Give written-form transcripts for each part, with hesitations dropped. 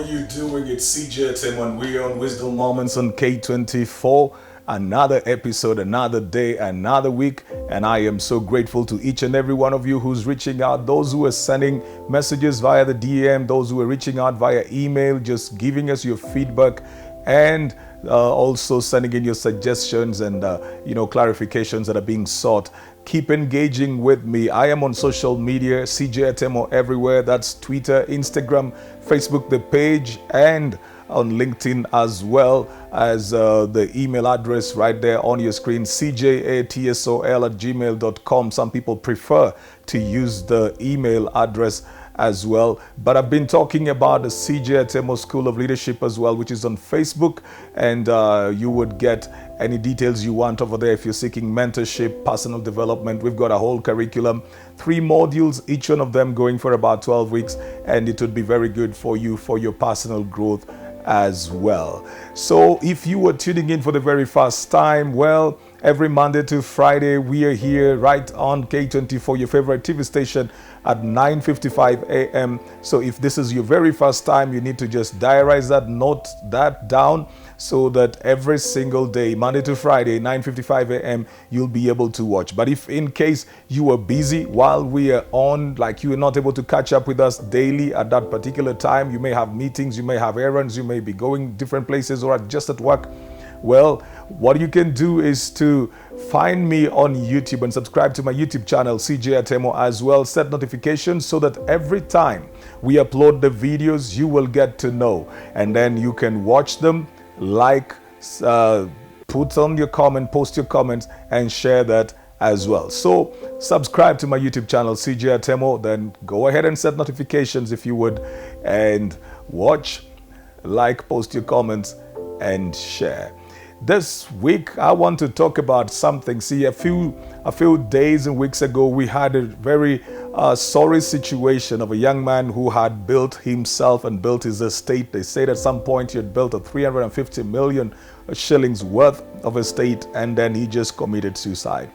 you doing? It's CJ Atemo and we're on Wisdom Moments on K24. Another episode, another day, another week. And I am so grateful to each and every one of you who's reaching out. Those who are sending messages via the DM, those who are reaching out via email, just giving us your feedback and also sending in your suggestions and clarifications that are being sought. Keep engaging with me. I am on social media, CJ Atemo everywhere. That's Twitter, Instagram, Facebook, the page, and on LinkedIn as well as the email address right there on your screen, cjatsol@gmail.com. Some people prefer to use the email address as well. But I've been talking about the CJ Atemo School of Leadership as well, which is on Facebook. And you would get any details you want over there if you're seeking mentorship, personal development. We've got a whole curriculum, 3 modules, each one of them going for about 12 weeks. And it would be very good for you for your personal growth as well. So if you were tuning in for the very first time, well, every Monday to Friday, we are here right on K24, your favorite TV station, at 9:55 a.m. So if this is your very first time, you need to just diarize that, note that down, so that every single day, Monday to Friday, 9:55 a.m., you'll be able to watch. But if in case you are busy while we are on, like you are not able to catch up with us daily at that particular time, you may have meetings, you may have errands, you may be going different places or just at work. Well, what you can do is to find me on YouTube and subscribe to my YouTube channel, CJ Atemo, as well. Set notifications so that every time we upload the videos, you will get to know. And then you can watch them, put on your comment, post your comments, and share that as well. So subscribe to my YouTube channel, CJ Atemo. Then go ahead and set notifications if you would, and watch, post your comments, and share. This week, I want to talk about something. See, a few days and weeks ago, we had a very sorry situation of a young man who had built himself and built his estate. They said at some point he had built a 350 million shillings worth of estate, and then he just committed suicide.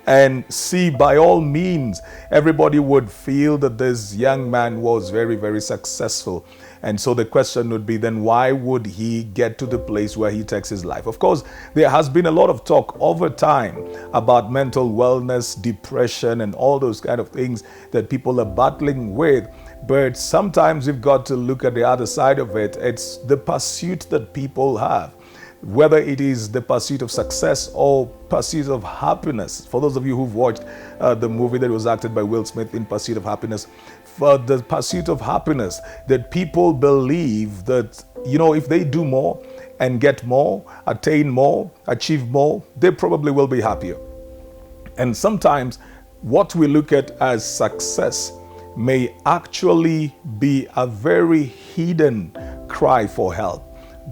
And see, by all means, everybody would feel that this young man was very, very successful. And so the question would be, then why would he get to the place where he takes his life? Of course, there has been a lot of talk over time about mental wellness, depression, and all those kind of things that people are battling with. But sometimes we've got to look at the other side of it. It's the pursuit that people have, whether it is the pursuit of success or pursuit of happiness. For those of you who've watched the movie that was acted by Will Smith, In Pursuit of Happiness, for the pursuit of happiness, that people believe that, if they do more and get more, attain more, achieve more, they probably will be happier. And sometimes what we look at as success may actually be a very hidden cry for help.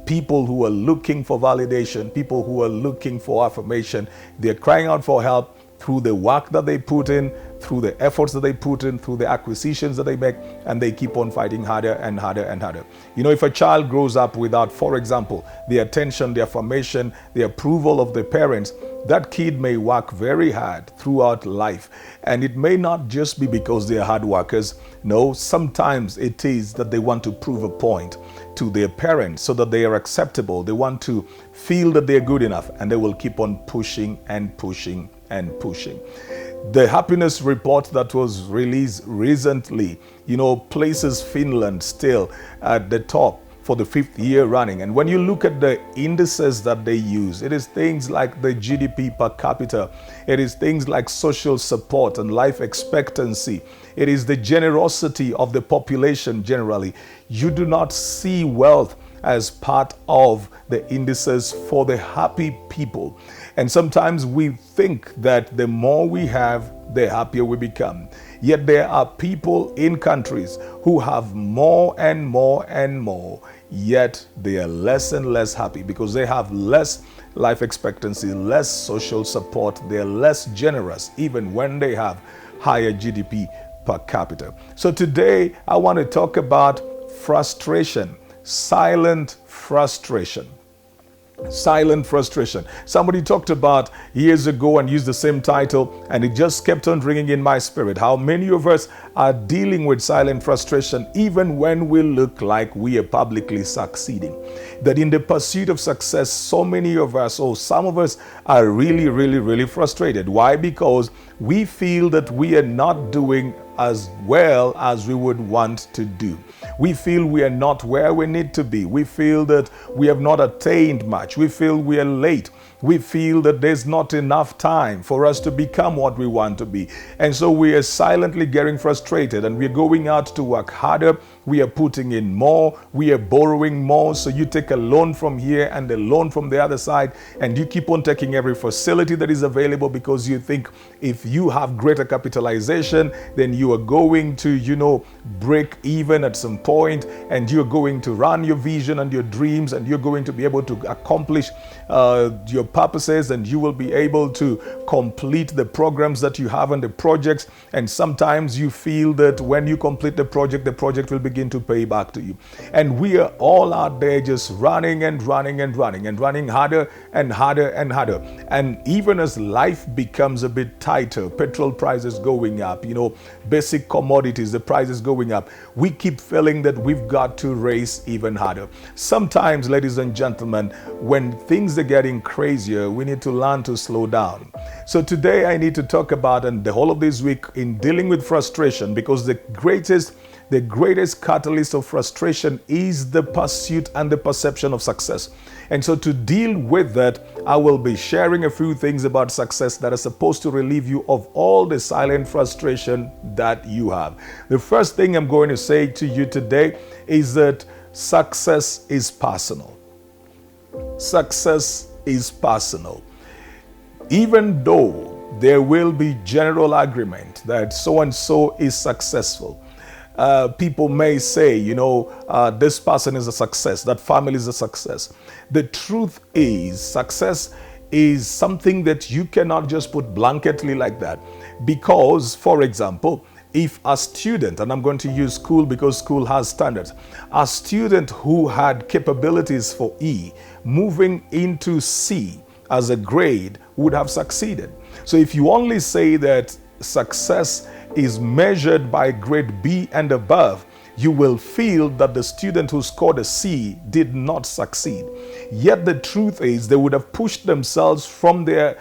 People who are looking for validation, people who are looking for affirmation, they're crying out for help through the work that they put in, through the efforts that they put in, through the acquisitions that they make, and they keep on fighting harder and harder and harder. If a child grows up without, for example, the attention, the affirmation, the approval of the parents, that kid may work very hard throughout life. And it may not just be because they are hard workers. No, sometimes it is that they want to prove a point to their parents so that they are acceptable. They want to feel that they're good enough, and they will keep on pushing and pushing and pushing. The happiness report that was released recently, places Finland still at the top for the 5th year running. And when you look at the indices that they use, it is things like the GDP per capita. It is things like social support and life expectancy. It is the generosity of the population generally. You do not see wealth as part of the indices for the happy people. And sometimes we think that the more we have, the happier we become. Yet there are people in countries who have more and more and more, yet they are less and less happy because they have less life expectancy, less social support, they are less generous even when they have higher GDP per capita. So today I want to talk about frustration, silent frustration. Silent frustration. Somebody talked about years ago and used the same title, and it just kept on ringing in my spirit. How many of us are dealing with silent frustration even when we look like we are publicly succeeding? That in the pursuit of success, so many of us, or some of us, are really frustrated. Why? Because we feel that we are not doing as well as we would want to do. We feel we are not where we need to be. We feel that we have not attained much. We feel we are late. We feel that there's not enough time for us to become what we want to be. And so we are silently getting frustrated, and we're going out to work harder. We are putting in more. We are borrowing more. So you take a loan from here and a loan from the other side, and you keep on taking every facility that is available because you think if you have greater capitalization, then you are going to, break even at some point, and you're going to run your vision and your dreams, and you're going to be able to accomplish your purposes, and you will be able to complete the programs that you have and the projects. And sometimes you feel that when you complete the project will begin to pay back to you. And we are all out there just running harder and harder and harder. And even as life becomes a bit tighter, petrol prices going up, basic commodities, the prices going up, we keep feeling that we've got to race even harder. Sometimes, ladies and gentlemen, when things are getting crazier, we need to learn to slow down. So today I need to talk about, and the whole of this week, in dealing with frustration, because the greatest catalyst of frustration is the pursuit and the perception of success. And so to deal with that, I will be sharing a few things about success that are supposed to relieve you of all the silent frustration that you have. The first thing I'm going to say to you today is that success is personal. Success is personal. Even though there will be general agreement that so-and-so is successful, people may say, this person is a success, that family is a success. The truth is, success is something that you cannot just put blanketly like that. Because, for example, if a student, and I'm going to use school because school has standards, a student who had capabilities for E moving into C as a grade would have succeeded. So if you only say that success is measured by grade B and above, you will feel that the student who scored a C did not succeed. Yet the truth is they would have pushed themselves from their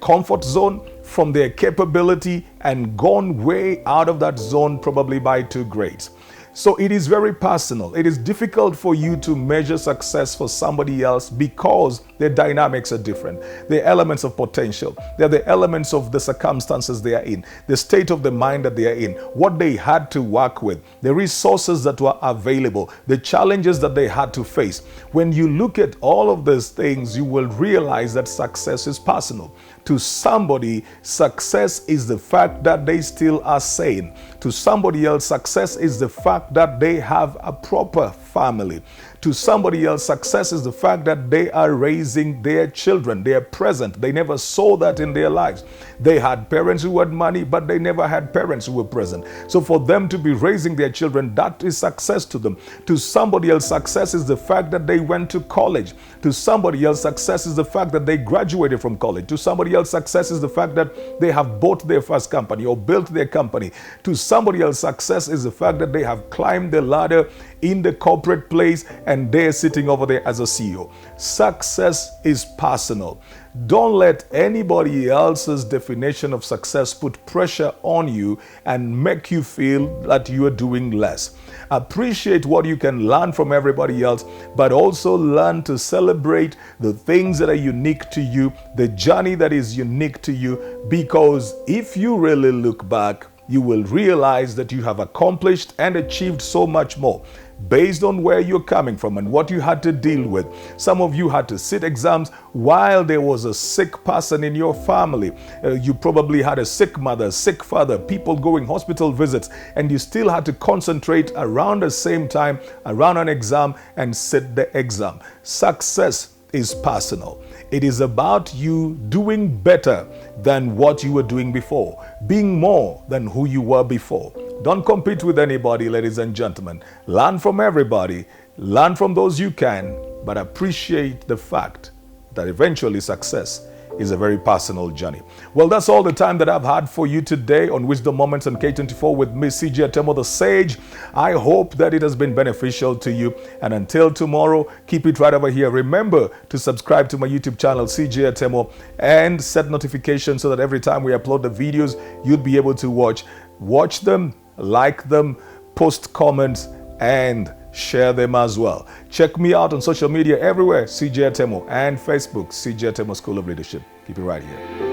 comfort zone, from their capability, and gone way out of that zone probably by 2 grades. So it is very personal. It is difficult for you to measure success for somebody else because their dynamics are different. The elements of potential, they're the elements of the circumstances they are in, the state of the mind that they are in, what they had to work with, the resources that were available, the challenges that they had to face. When you look at all of those things, you will realize that success is personal. To somebody, success is the fact that they still are sane. To somebody else, success is the fact that they have a proper family. To somebody else, success is the fact that they are raising their children. They are present. They never saw that in their lives. They had parents who had money, but they never had parents who were present. So for them to be raising their children, that is success to them. To somebody else, success is the fact that they went to college. To somebody else, success is the fact that they graduated from college. To somebody else, success is the fact that they have bought their first company or built their company. To somebody else, success is the fact that they have climbed the ladder in the corporate place and they're sitting over there as a CEO. Success is personal. Don't let anybody else's definition of success put pressure on you and make you feel that you are doing less. Appreciate what you can learn from everybody else, but also learn to celebrate the things that are unique to you, the journey that is unique to you, because if you really look back, you will realize that you have accomplished and achieved so much more based on where you're coming from and what you had to deal with. Some of you had to sit exams while there was a sick person in your family. You probably had a sick mother, sick father, people going hospital visits, and you still had to concentrate around the same time, around an exam, and sit the exam. Success is personal. It is about you doing better than what you were doing before, being more than who you were before. Don't compete with anybody, ladies and gentlemen. Learn from everybody. Learn from those you can but appreciate the fact that eventually success is a very personal journey. Well, that's all the time that I've had for you today on Wisdom Moments on K24 with me, C.J. Atemo, the Sage. I hope that it has been beneficial to you. And until tomorrow, keep it right over here. Remember to subscribe to my YouTube channel, C.J. Atemo, and set notifications so that every time we upload the videos, you'll be able to watch them, like them, post comments, and share them as well. Check me out on social media everywhere, CJ Atemo, and Facebook, CJ Atemo School of Leadership. Keep it right here.